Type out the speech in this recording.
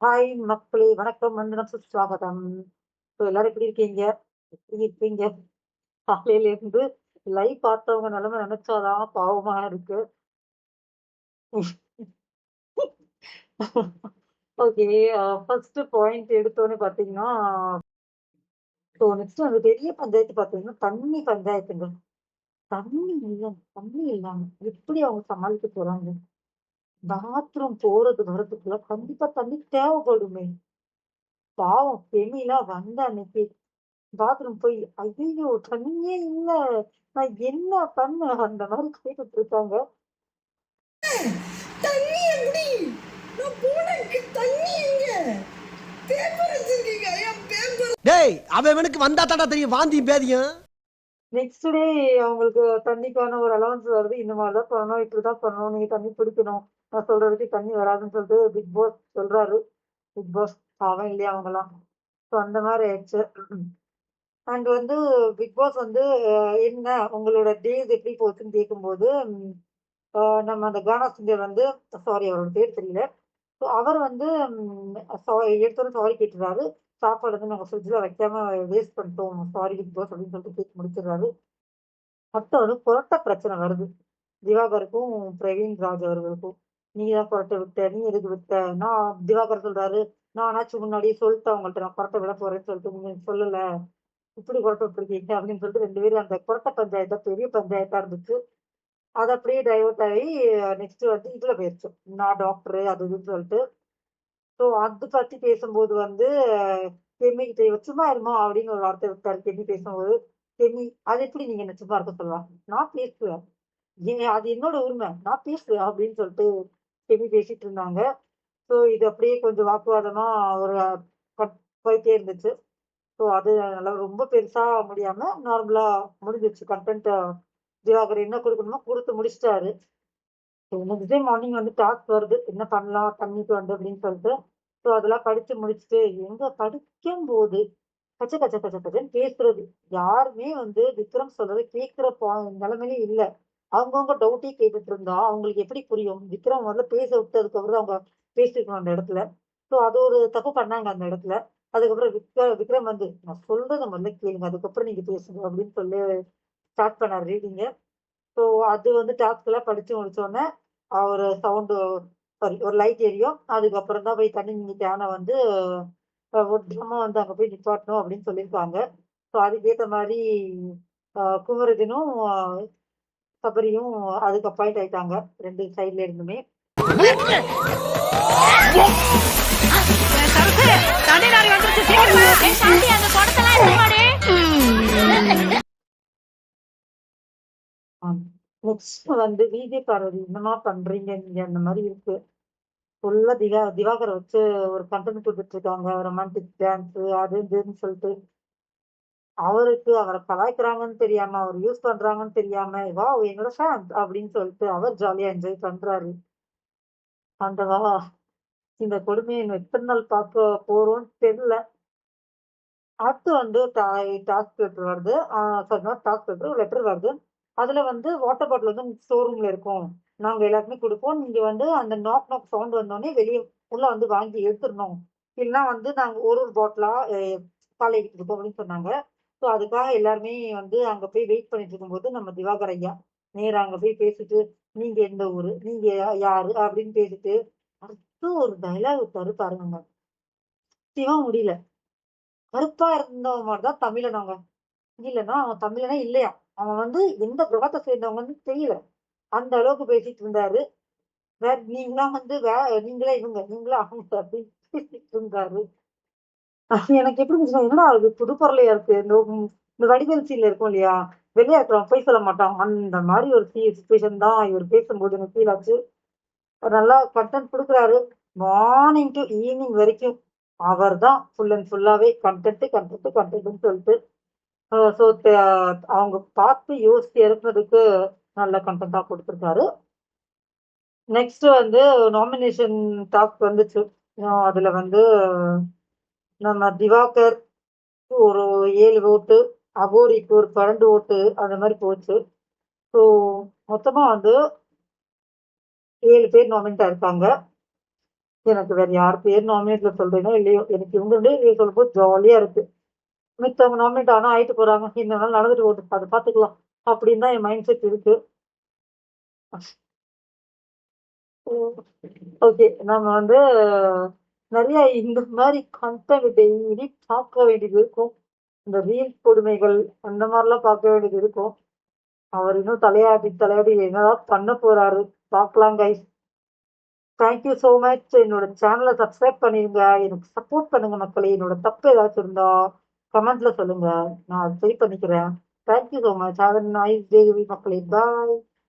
Hi மக்களே, வணக்கம், வந்தனம், சுஸ்வாகதம். எல்லாரும் எப்படி இருக்கீங்க? எப்படி இருப்பீங்க? காலையில இருந்து லைவ் பார்த்தவங்க நிலைமை நினைச்சாதான் பாவமா இருக்கு. ஓகே. ஃபர்ஸ்ட் பாயிண்ட் எடுத்தோன்னே பாத்தீங்கன்னா, ஸோ நெக்ஸ்ட் அந்த பெரிய பஞ்சாயத்து பாத்தீங்கன்னா தண்ணி பஞ்சாயத்துங்க. தண்ணி இல்ல, தண்ணி இல்லாம எப்படி அவங்க சமாளிக்க போறாங்க? பாத்ரூம் போறது வரதுக்குள்ள கண்டிப்பா தண்ணி தேவைப்படுமே. பாவம் ஃபெமிலாம் வந்த அன்னைக்கு பாத்ரூம் போய், ஐயையோ! தண்ணியே இல்ல. நான் என்ன பண்ண? அந்த மாரி கேட்டுட்டு இருக்காங்க. தண்ணி எப்படி? நான் போனக்கு தண்ணி எங்க? பேப்பர் வச்சிருக்கீங்க. என் பேப்பர். டேய் அவனுக்கு வந்தா தாண்டா தெரியும் வாந்தியும் பேதியும். நெக்ஸ்ட் டே அவங்களுக்கு தண்ணிக்கான ஒரு அலவன்ஸ் வருது. இந்த மாதிரி தான் பண்ணணும், இப்படிதான் பண்ணணும், நீங்க தண்ணி பிடிக்கணும். நான் சொல்ற வரைக்கும் தண்ணி வராதுன்னு சொல்லிட்டு பிக் பாஸ் சொல்றாரு. பிக் பாஸ் பாவம் இல்லையா அவங்கலாம். ஸோ அந்த மாதிரி ஆயிடுச்சு. அண்ட் வந்து பிக் பாஸ் வந்து என்ன உங்களோட டேஸ் எப்படி போச்சுன்னு கேட்கும்போது, நம்ம அந்த கானா சிங்கர் வந்து, சாரி அவரோட பேர் தெரியல. ஸோ அவர் வந்து எடுத்தோன்னே சாரி கேட்டுறாரு. சாப்பாடு வந்து நாங்கள் ஃப்ரிட்ஜில் வைக்காம வேஸ்ட் பண்ணிட்டோம், சாரி பிக் பாஸ் அப்படின்னு சொல்லிட்டு கேட்டு முடிச்சிடுறாரு. அப்போ வந்து புரட்ட பிரச்சனை வருது திவாகருக்கும் பிரவீன் ராஜ் அவர்களுக்கும். நீ தான் புரட்ட விட்ட, நீ எதுக்கு விட்ட? நான் திவாகர் சொல்றாரு, நானாச்சும் முன்னாடியே சொல்லிட்டேன் அவங்கள்ட்ட நான் புரட்ட விட போறேன்னு சொல்லிட்டு, நீங்க சொல்லல, இப்படி புரட்ட விட்டுருக்கீங்க அப்படின்னு சொல்லிட்டு ரெண்டு பேரும் அந்த புரட்ட பஞ்சாயத்தா பெரிய பஞ்சாயத்தா இருந்துச்சு. அது அப்படியே டைவர்ட் ஆகி நெக்ஸ்ட் வந்து இதுல போயிருச்சு, நான் டாக்டர் அது இதுன்னு சொல்லிட்டு. ஸோ அது பத்தி பேசும்போது வந்து கெமிக்கு சும்மா இருமா அப்படின்னு ஒரு வார்த்தை விட்டாரு கெமி பேசும்போது. கெமி, அது எப்படி நீங்க என்ன சும்மா இருக்க சொல்லலாம்? நான் பேசுவேன், ஏன் அது என்னோட உரிமை, நான் பேசுவேன் அப்படின்னு சொல்லிட்டு கெமி பேசிட்டு இருந்தாங்க. ஸோ இது அப்படியே கொஞ்சம் வாக்குவாதமா ஒரு போயிட்டே இருந்துச்சு. ஸோ அது நல்லா ரொம்ப பெருசா முடியாம நார்மலா முடிஞ்சிச்சு. கண்டென்ட் திவாகர் என்ன கொடுக்கணுமோ கொடுத்து முடிச்சிட்டாரு. நெக்ஸ்ட் டே மார்னிங் வந்து டாஸ்க் வருது, என்ன பண்ணலாம் தண்ணிக்கு வந்து அப்படின்னு சொல்லிட்டு. ஸோ அதெல்லாம் படிச்சு முடிச்சுட்டு எங்க படிக்கும் போது கச்ச கச்ச கச்ச கச்சன்னு பேசுறது. யாருமே வந்து விக்ரம் சொல்றதை கேட்கிற நிலைமையிலே இல்ல. அவங்கவுங்க டவுட்டே கேட்டுட்டு இருந்தா அவங்களுக்கு எப்படி புரியும்? விக்ரம் முதல்ல பேச விட்டதுக்கு அப்புறம் அவங்க பேசிருக்கணும் அந்த இடத்துல. ஸோ அது ஒரு தப்பு பண்ணாங்க அந்த இடத்துல. அதுக்கப்புறம் விக்ரம் வந்து, நான் சொல்றதை முதல்ல கேளுங்க, அதுக்கப்புறம் நீங்க பேசுங்க அப்படின்னு சொல்லி ஸ்டார்ட் பண்ணார் ரீடிங்க. ஸோ அது வந்து டாஸ்க் எல்லாம் படிச்சு முடிச்சோடனே ஒரு சவுண்டு, சாரி ஒரு லைட் எரியும். அதுக்கப்புறம் தான் போய் தண்ணி நீங்க கேனை வந்து ஒரு ட்ரம்மை வந்து அங்கே போய் நிப்பாட்டணும் அப்படின்னு சொல்லியிருக்காங்க. ஸோ அதுக்கேற்ற மாதிரி குமரதினும் சபரியும் அதுக்கு அப்பாயிண்ட் ஆயிட்டாங்க, ரெண்டு சைட்ல இருந்துமே. நெக்ஸ்ட் வந்து விஜய் பார்வதி, என்னமா பண்றீங்க நீங்க? அந்த மாதிரி இருக்கு. ஃபுல்லா திவாகரை வச்சு ஒரு கண்டென்ட் கொடுத்துட்டு இருக்காங்க, ரொமான்டிக் டான்ஸ் அது இதுன்னு சொல்லிட்டு. அவருக்கு அவரை கலாய்க்கிறாங்கன்னு தெரியாம, அவர் யூஸ் பண்றாங்கன்னு தெரியாம, வா என்னோட ஃபேன்ஸ் அப்படின்னு சொல்லிட்டு அவர் ஜாலியா என்ஜாய் பண்றாரு. அந்த வா இந்த கொடுமையை இன்னும் எத்தனை நாள் பார்க்க போறோம்னு தெரியல. அடுத்து வந்து டாஸ்க் லெட்டர் வருது. சாரி டாஸ்க் லெட்டர், லெட்டர் வருது. அதுல வந்து வாட்டர் பாட்டில் வந்து ஸ்டோர் ரூம்ல இருக்கும், நாங்க எல்லாருக்குமே கொடுப்போம், நீங்க வந்து அந்த நாக் நாக் சவுண்ட் வந்தோடனே வெளியே உள்ள வந்து வாங்கி எடுத்துடணும், இல்லைன்னா வந்து நாங்க ஒரு ஒரு பாட்டிலா காலைக்கு கொடுப்போம் அப்படின்னு சொன்னாங்க. ஸோ அதுக்காக எல்லாருமே வந்து அங்க போய் வெயிட் பண்ணிட்டு இருக்கும்போது நம்ம திவாகர் ஐயா நேரா அங்க போய் பேசிட்டு, நீங்க எந்த ஊரு, நீங்க யாரு அப்படின்னு பேசிட்டு அடுத்து ஒரு டைலாக் விட்டாரு பாருங்க. சத்தியமா முடியல. கருப்பா இருந்தவங்க மாதிரிதான் தமிழனவங்க, இல்லைன்னா அவன் தமிழனே இல்லையா, அவன் வந்து எந்த கிரகத்தை சேர்ந்தவங்கன்னு தெரியல, அந்த அளவுக்கு பேசிட்டு இருந்தாரு. வேற நீங்களாம் வந்து நீங்களே இவங்க, நீங்களா அவங்க அப்படின்னு பேசிட்டு இருந்தாரு. எனக்கு எப்படி இருந்துச்சுன்னா, என்னடா அது புது பொருளையா இருக்கு, இந்த வடிவேல் சீன்ல இருக்கும் இல்லையா, வெளியே இருக்கிறவன் போய் சொல்ல மாட்டான், அந்த மாதிரி ஒரு சுச்சுவேஷன் தான் இவர் பேசும்போது எனக்கு ஃபீல் ஆச்சு. அவர் நல்லா கண்டென்ட் கொடுக்குறாரு. மார்னிங் டு ஈவினிங் வரைக்கும் அவர் தான் ஃபுல் அண்ட் ஃபுல்லாவே கண்டென்ட் கண்டென்ட் கண்டென்ட்னு சொல்லிட்டு. ஸோ அவங்க பார்த்து யோசிச்சு இறக்குறதுக்கு நல்ல கண்டென்ட்டா கொடுத்துருக்காரு. நெக்ஸ்ட் வந்து நாமினேஷன் டாஸ்க் வந்துச்சு. அதுல வந்து நம்ம திவாகர் ஒரு 7 ஓட்டு, அகோரிக்கு ஒரு 12 ஓட்டு, அந்த மாதிரி போச்சு. ஸோ மொத்தமா வந்து 7 பேர் நாமினேட் இருக்காங்க. எனக்கு வேற யார் பேர் நாமினேட்ல சொல்றேனோ இல்லையோ, எனக்கு இவங்க 2 பேர் சொல்லும்போது ஜாலியா இருக்கு. மித்தவங்க நாமினேட் ஆனா ஆயிட்டு போறாங்க. இந்த நாள் நடந்துட்டு போகட்டும். அத பாத்துக்கலாம். அப்படின்னு தான் என் மைண்ட் செட் இருக்கு. ஓகே. நம்ம வந்து நெறைய இந்த மாரி கன்டென்ட் டெய்லி பார்க்க வேண்டியது இருக்கும். இந்த ரீல்ஸ் கொடுமைகள் அந்த மாரிலாம் பார்க்க வேண்டியது இருக்கும். அவர் இன்னும் தலையாட்டி தலையாட்டி என்னதான் பண்ண போறாரு? பார்க்கலாம் guys. Thank you so much. என்னோட சேனலை சப்ஸ்கிரைப் பண்ணிருங்க. எனக்கு சப்போர்ட் பண்ணுங்க மக்களே. என்னோட தப்பு ஏதாச்சும் இருந்தா கமெண்ட்ல சொல்லுங்க. நான் சரி பண்ணிக்கிறேன். Thank you so much. Have a nice day மக்களே. பாய்.